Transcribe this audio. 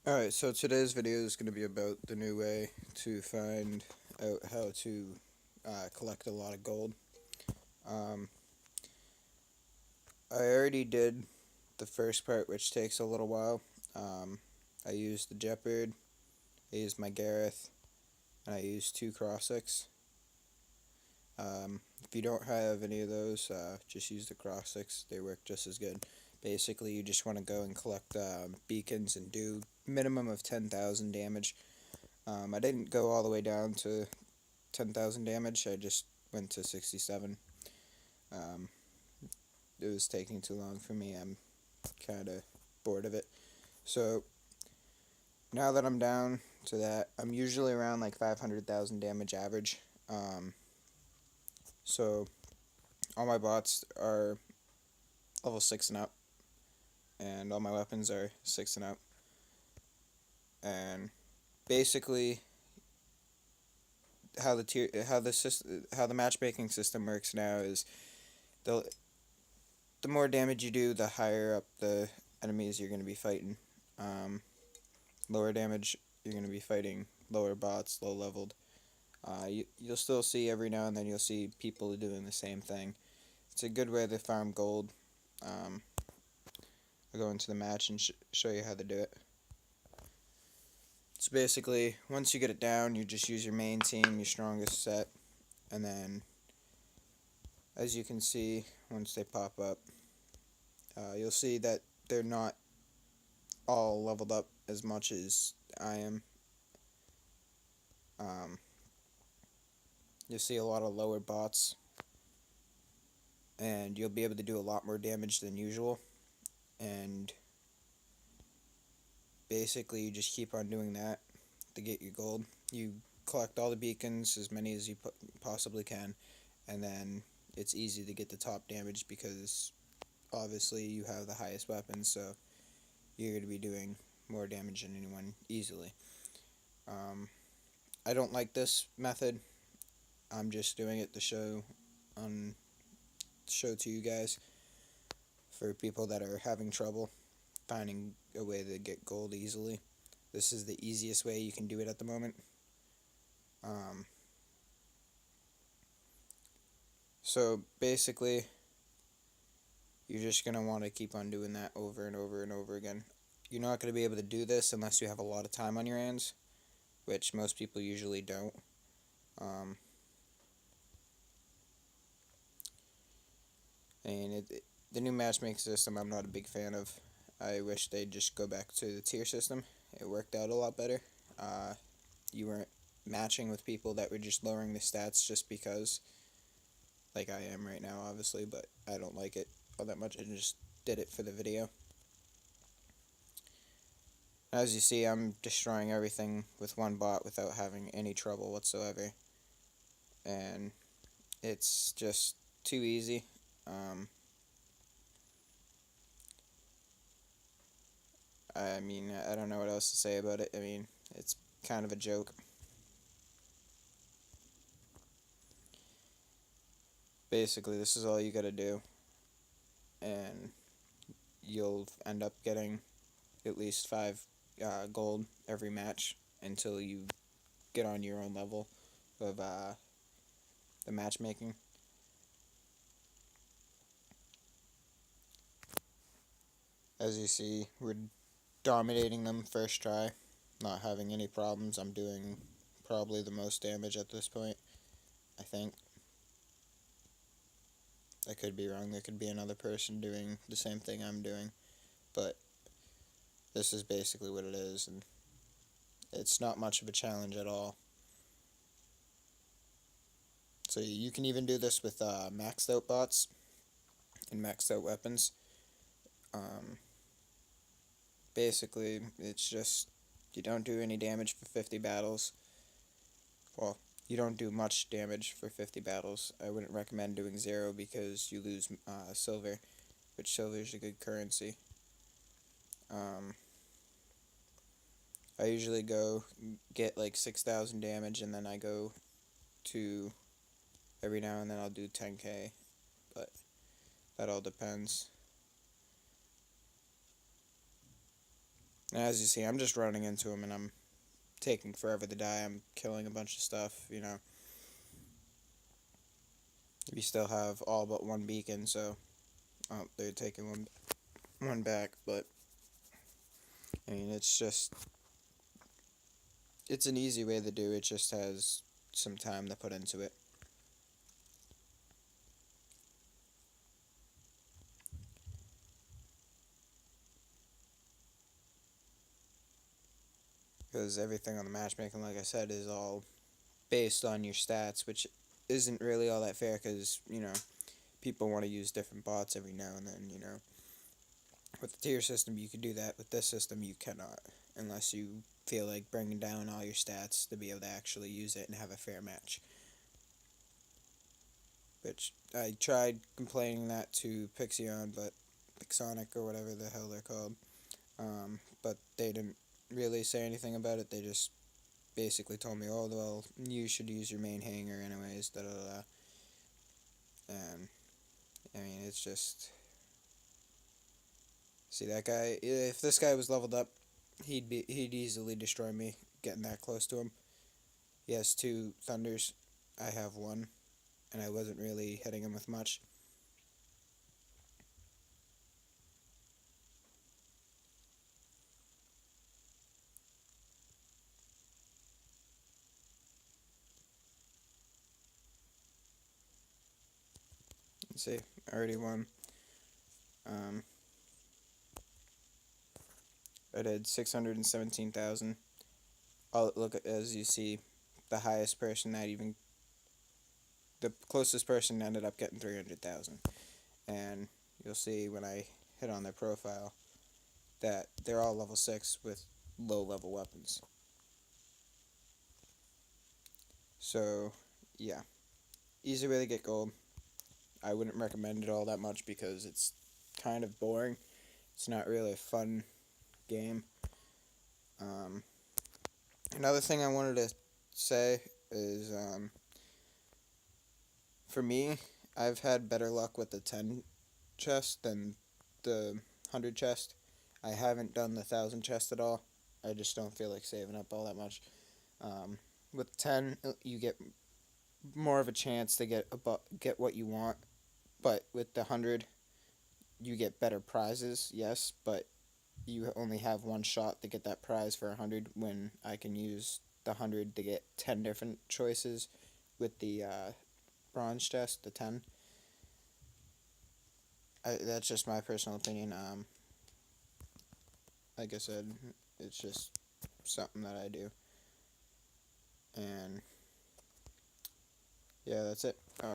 Alright, so today's video is going to be about the new way to find out how to collect a lot of gold. Um, I already did the first part, which takes a little while. I used the Jeopard, I used my Gareth, and I used 2 Crossix. If you don't have any of those, just use the Crossix. They work just as good. Basically, you just want to go and collect beacons and do minimum of 10,000 damage. I didn't go all the way down to 10,000 damage. I just went to 67. Um, it was taking too long for me. I'm kind of bored of it. So now that I'm down to that, I'm usually around like 500,000 damage average. So all my bots are level 6 and up, and all my weapons are 6 and up. And basically, how the matchmaking system works now is the the more damage you do, the higher up the enemies you're going to be fighting. Lower damage, you're going to be fighting lower bots, low leveled. You'll still see every now and then you'll see people doing the same thing. It's a good way to farm gold. I'll go into the match and show you how to do it. So basically, once you get it down, you just use your main team, your strongest set, and then, as you can see, once they pop up, you'll see that they're not all leveled up as much as I am. You'll see a lot of lower bots, and you'll be able to do a lot more damage than usual. And basically, you just keep on doing that to get your gold. You collect all the beacons, as many as you possibly can, and then it's easy to get the top damage because obviously you have the highest weapons, so you're going to be doing more damage than anyone easily. I don't like this method. I'm just doing it to show to you guys, for people that are having trouble finding a way to get gold easily. This is the easiest way you can do it at the moment. So basically, you're just going to want to keep on doing that over and over and over again. You're not going to be able to do this unless you have a lot of time on your hands, which most people usually don't. And the new matchmaking system I'm not a big fan of. I wish they'd just go back to the tier system. It worked out a lot better. You weren't matching with people that were just lowering the stats just because, like I am right now, obviously, but I don't like it all that much. I just did it for the video. As you see, I'm destroying everything with one bot without having any trouble whatsoever. And it's just too easy. I mean, I don't know what else to say about it. I mean, it's kind of a joke. Basically, this is all you gotta do, and you'll end up getting at least 5 gold every match until you get on your own level of the matchmaking. As you see, we're dominating them first try, not having any problems. I'm doing probably the most damage at this point, I think. I could be wrong. There could be another person doing the same thing I'm doing, but this is basically what it is, and it's not much of a challenge at all. So you can even do this with maxed out bots and maxed out weapons. Basically, it's just you don't do any damage for 50 battles. Well, you don't do much damage for 50 battles. I wouldn't recommend doing 0 because you lose silver, which silver is a good currency. I usually go get like 6,000 damage, and then I go to, every now and then I'll do 10k, but that all depends. And as you see, I'm just running into them and I'm taking forever to die. I'm killing a bunch of stuff, you know. We still have all but one beacon, so they're taking one back, but I mean, it's an easy way to do it, just has some time to put into it. Because everything on the matchmaking, like I said, is all based on your stats, which isn't really all that fair because, you know, people want to use different bots every now and then, you know. With the tier system, you can do that. With this system, you cannot, unless you feel like bringing down all your stats to be able to actually use it and have a fair match. Which I tried complaining that to Pixion, but Pixonic or whatever the hell they're called, but they didn't really say anything about it. They just basically told me, oh, well, you should use your main hanger anyways, da da da. And, I mean, it's just. See, that guy, if this guy was leveled up, he'd easily destroy me getting that close to him. He has two thunders. I have one, and I wasn't really hitting him with much. Let's see, I already won. Um, I did 617,000. I'll look at, as you see, the highest person that even the closest person ended up getting 300,000. And you'll see when I hit on their profile that they're all level 6 with low level weapons. So, yeah. Easy way to get gold. I wouldn't recommend it all that much because it's kind of boring. It's not really a fun game. Um, Another thing I wanted to say is, for me, I've had better luck with the 10 chest than the 100 chest. I haven't done the 1,000 chest at all. I just don't feel like saving up all that much. With 10, you get more of a chance to get what you want, but with the 100, you get better prizes, yes, but you only have one shot to get that prize for 100 when I can use the 100 to get 10 different choices with the bronze chest, the 10. That's just my personal opinion. Like I said, it's just something that I do. And yeah, that's it.